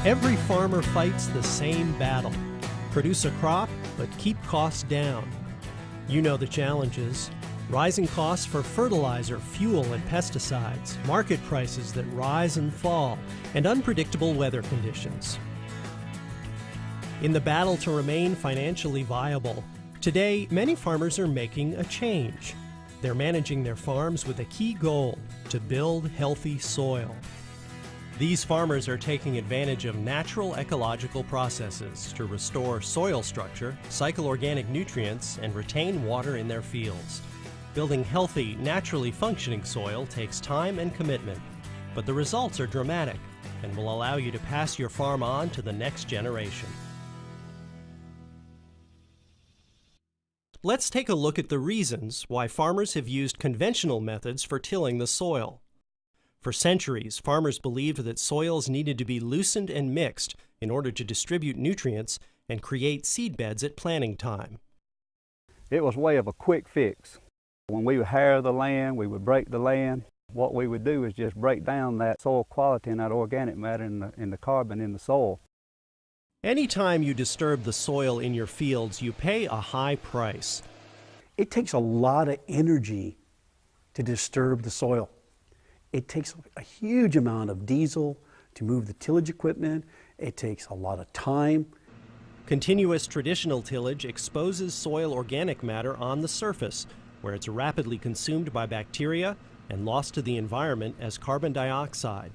Every farmer fights the same battle. Produce a crop, but keep costs down. You know the challenges. Rising costs for fertilizer, fuel, and pesticides, market prices that rise and fall, and unpredictable weather conditions. In the battle to remain financially viable, today many farmers are making a change. They're managing their farms with a key goal: to build healthy soil. These farmers are taking advantage of natural ecological processes to restore soil structure, cycle organic nutrients, and retain water in their fields. Building healthy, naturally functioning soil takes time and commitment, but the results are dramatic and will allow you to pass your farm on to the next generation. Let's take a look at the reasons why farmers have used conventional methods for tilling the soil. For centuries, farmers believed that soils needed to be loosened and mixed in order to distribute nutrients and create seed beds at planting time. It was a way of a quick fix. When we would harrow the land, we would break the land. What we would do is just break down that soil quality and that organic matter and the carbon in the soil. Anytime you disturb the soil in your fields, you pay a high price. It takes a lot of energy to disturb the soil. It takes a huge amount of diesel to move the tillage equipment. It takes a lot of time. Continuous traditional tillage exposes soil organic matter on the surface, where it's rapidly consumed by bacteria and lost to the environment as carbon dioxide.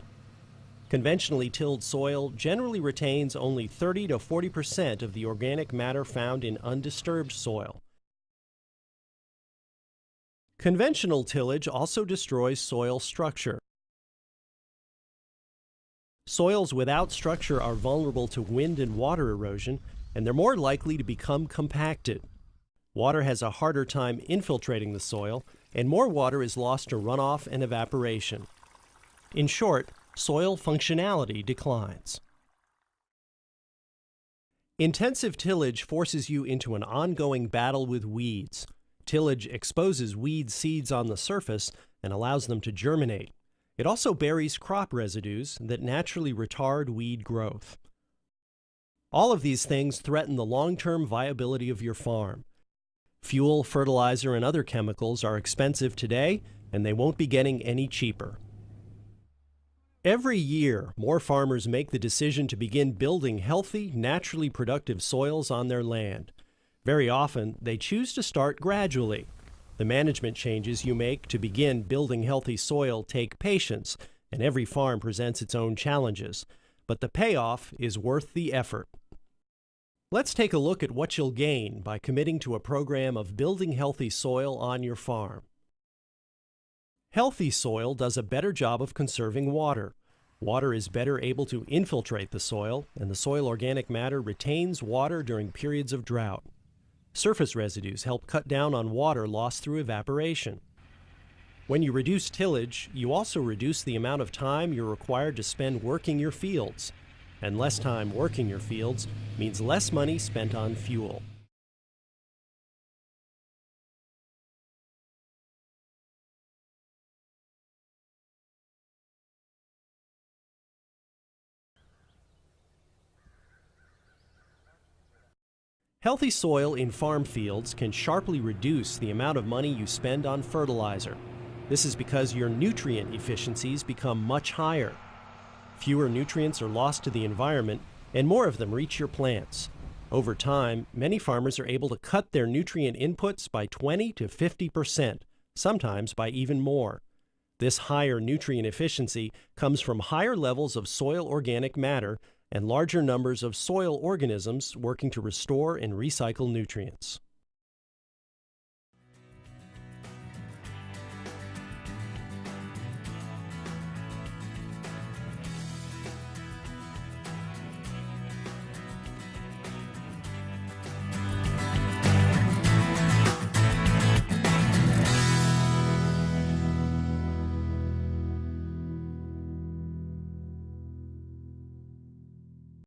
Conventionally tilled soil generally retains only 30 to 40% of the organic matter found in undisturbed soil. Conventional tillage also destroys soil structure. Soils without structure are vulnerable to wind and water erosion, and they're more likely to become compacted. Water has a harder time infiltrating the soil, and more water is lost to runoff and evaporation. In short, soil functionality declines. Intensive tillage forces you into an ongoing battle with weeds. Tillage exposes weed seeds on the surface and allows them to germinate. It also buries crop residues that naturally retard weed growth. All of these things threaten the long-term viability of your farm. Fuel, fertilizer, and other chemicals are expensive today, and they won't be getting any cheaper. Every year, more farmers make the decision to begin building healthy, naturally productive soils on their land. Very often, they choose to start gradually. The management changes you make to begin building healthy soil take patience, and every farm presents its own challenges. But the payoff is worth the effort. Let's take a look at what you'll gain by committing to a program of building healthy soil on your farm. Healthy soil does a better job of conserving water. Water is better able to infiltrate the soil, and the soil organic matter retains water during periods of drought. Surface residues help cut down on water lost through evaporation. When you reduce tillage, you also reduce the amount of time you're required to spend working your fields. And less time working your fields means less money spent on fuel. Healthy soil in farm fields can sharply reduce the amount of money you spend on fertilizer. This is because your nutrient efficiencies become much higher. Fewer nutrients are lost to the environment, and more of them reach your plants. Over time, many farmers are able to cut their nutrient inputs by 20 to 50%, sometimes by even more. This higher nutrient efficiency comes from higher levels of soil organic matter and larger numbers of soil organisms working to restore and recycle nutrients.